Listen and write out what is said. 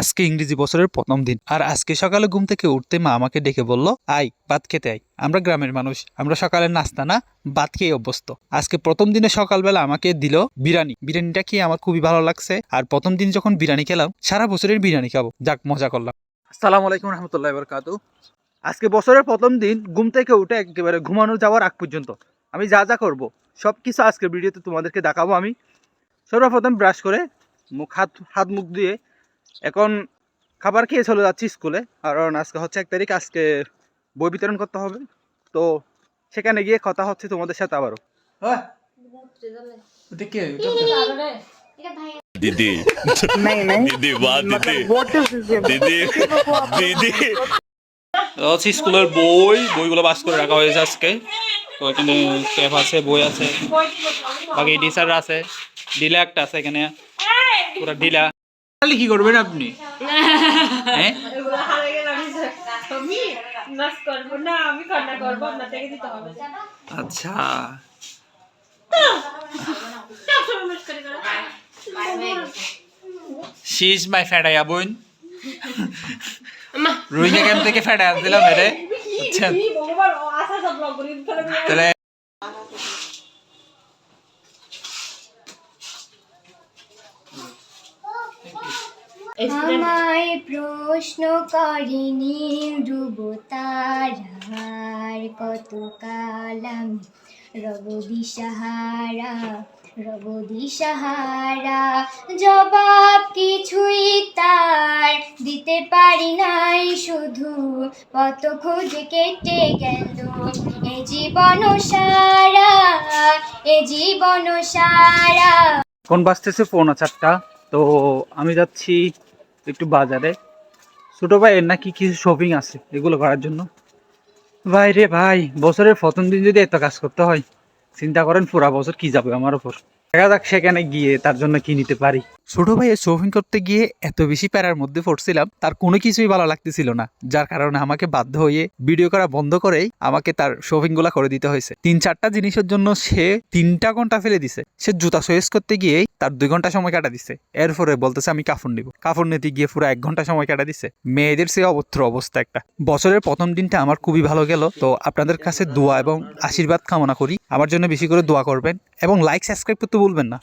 আজকে ইংরেজি বছরের প্রথম দিন, আর আজকে সকালে ঘুম থেকে উঠতে মা আমাকে ডেকে বলল, আই ভাত খেতে আই। আমরা গ্রামের মানুষ, আমরা সকালের নাস্তা না ভাত খেয়ে অভ্যস্ত। আজকে প্রথম দিনে সকালবেলা আমাকে দিল বিরিয়ানিটা খেয়ে আমার খুবই ভালো লাগছে। আর প্রথম দিন যখন বিরিয়ানি খেলাম, সারা বছরের বিরিয়ানি খাবো, যাক মজা করলাম। আসসালামু আলাইকুম রহমতুল্লাহ বরকাতু। আজকে বছরের প্রথম দিন, ঘুম থেকে উঠে একেবারে ঘুমানো যাওয়ার আগ পর্যন্ত আমি যা যা করবো সব কিছু আজকের ভিডিওতে তোমাদেরকে দেখাবো। আমি সর্বপ্রথম ব্রাশ করে হাত মুখ দিয়ে এখন খাবার খেয়ে চলে যাচ্ছি স্কুলে, কারণ আজকে হচ্ছে 1 তারিখ। আজকে বই বিতরণ করতে হবে, তো সেখানে গিয়ে কথা হচ্ছে তোমাদের সাথে আবারও। दीदी नहीं नहीं दीदी वाह दीदी व्हाट इज दिस दीदी दीदी হচ্ছে স্কুলের বইগুলো বাস করে রাখা হয়েছে আজকে। তো এখানে ক্যাপ আছে, বই আছে, বাকি টিচার আছে, ঢিলা একটা আছে এখানে, পুরো ঢিলা। কি করবেন আপনি? হ্যাঁ আচ্ছা, শি ইজ মাই ফেডাইয়া বোন। রোহিঙ্গা ক্যাম্প থেকে ফেডাই দিলাম এরে, বুঝছেন? তাহলে আমায় প্রশ্ন করিনি ধ্রুব তারার, কত কাল আমি রব দিশাহারা, জবাব কিছুই তার দিতে পারি নাই, শুধু পথ খুঁজে কেটে গেল এ জীবন সারা। ফোন বাজতেছে, ফোন আছে একটা। তো আমি যাচ্ছি একটু বাজারে, ছোট ভাইয়ের নাকি কিছু শপিং আছে, এগুলো করার জন্য। ভাই রে ভাই, বছরের প্রথম দিন যদি এত কাজ করতে হয়, চিন্তা করেন পুরা বছর কি যাবে আমার উপর। দেখা যাক সেখানে গিয়ে তার জন্য কি নিতে পারি। ছোট ভাইয়ের শপিং করতে গিয়ে এত বেশি প্যারার মধ্যে পড়ছিলাম, তার কোনো কিছুই ভালো লাগতেছিল না, যার কারণে আমাকে বাধ্য হয়ে ভিডিও করা বন্ধ করেই আমাকে তার শপিং গুলা করে দিতে হয়েছে। 3-4টা জিনিসের জন্য সে 3টা ঘন্টা ফেলে দিছে। সে জুতা চয়েস করতে গিয়েই তার 2 ঘন্টা সময় কাটা দিছে। এরপরে বলতেছে আমি কাপড় নিব, কাপড় নিতে গিয়ে পুরো 1 ঘন্টা সময় কাটা দিছে। মেয়েদের সে অবত্র অবস্থা একটা। বছরের প্রথম দিনটা আমার খুবই ভালো গেল। তো আপনাদের কাছে দোয়া এবং আশীর্বাদ কামনা করি, আমার জন্য বেশি করে দোয়া করবেন এবং লাইক সাবস্ক্রাইব করতে ভুলবেন না।